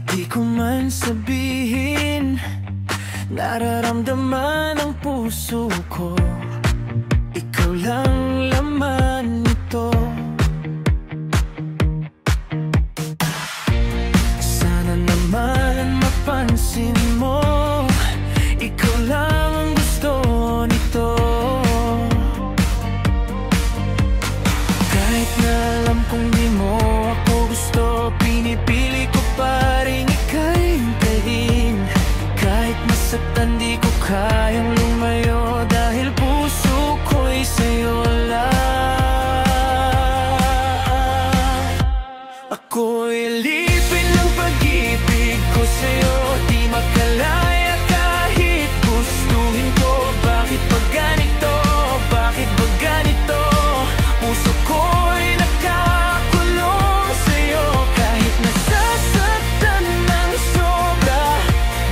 di ko man sabihin, nararamdaman ang puso ko. Ikaw lang laman nito. Sana naman mapansin mo, ikaw lang ang gusto nito. Kahit na alam kong di mo ako gusto, pinipili ko pa rin ika'y hintayin. Kahit masaktan di ko kayang lumayo, dahil puso ko'y sa'yo lang. Ako'y alipin ng pag-ibig ko sa'yo, di makalaya kahit gustuhin ko. Bakit ba ganito? Bakit ba ganito? Puso ko'y nakakulong sa'yo. Kahit nasasaktan ng sobra,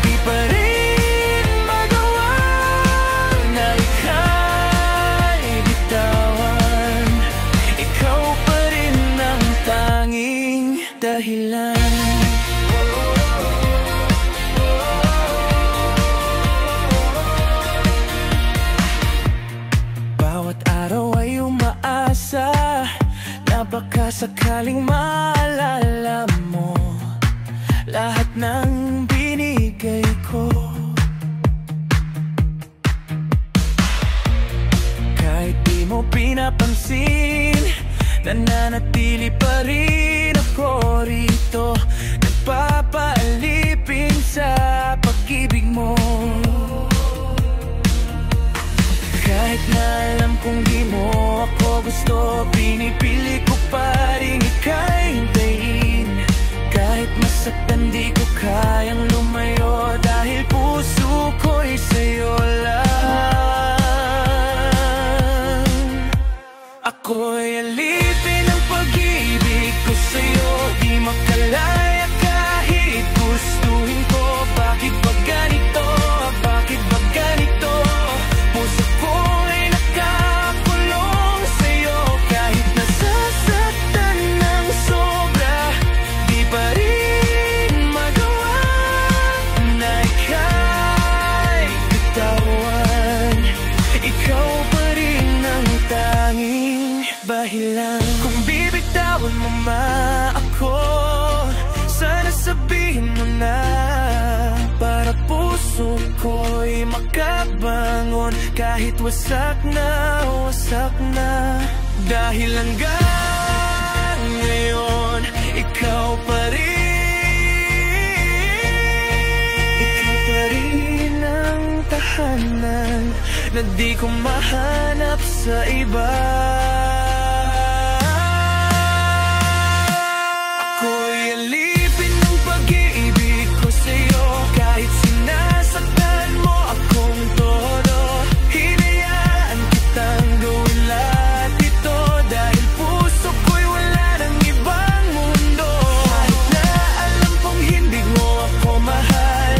di pa rin magawa na ika'y bitawan. Ikaw pa rin ang tanging dahilan. Bawat araw ay umaasa na baka sakaling maalala mo lahat ng binigay ko. Kahit di mo pinapansin, nananatili pa rin ako rito, nagpapaalipin sa pag-ibig mo. Kahit na alam kong di mo ako gusto, pinipili ko pa rin ika'y hintayin. Kahit masaktan di ko kayang lumayo, dahil puso ko'y sa'yo lang. Ako'y alipin ng pag-ibig ko sa'yo, di makalaya kahit gustuhin ko. Bakit ba ganito? Bakit ba ganito? Puso ko'y nakakulong sa'yo. Kahit nasasaktan ng sobra, di pa rin magawa na ika'y bitawan. Ikaw pa rin ang tanging dahilan. Kung bibitawan mo ma ako, sana sabihin mo na, para puso ko'y makabangon. Kahit wasak na, wasak na, dahil hanggang ngayon ikaw pa rin. Ikaw pa rin ang tahanan na di ko mahanap sa iba. Ako'y alipin ng pag-ibig ko sa'yo, kahit sinasaktan mo akong todo. Hinayaan kitang gawin lahat ito, dahil puso ko'y wala ng ibang mundo. Kahit na alam kong hindi mo ako mahal,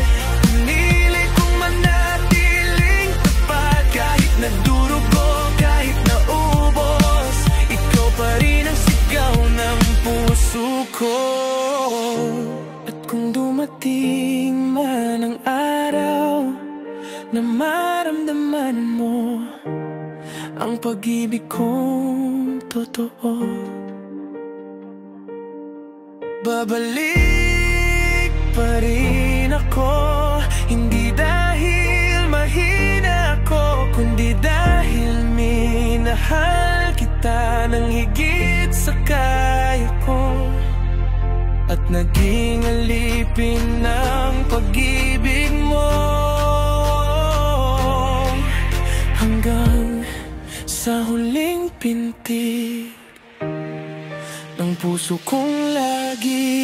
pinili kong manatiling tapat. Kahit nadurugo, kahit naubos, ikaw pa rin ang sigaw ng puso ko. At kung dumating man ang araw na maramdaman mo ang pag-ibig kong totoo, babalik pa rin ako. Hindi dahil mahina ako, kundi dahil minahal kita ng higit sa kaya ko. At naging alipin ng pag-ibig mo, hanggang sa huling pintig ng puso kong lagi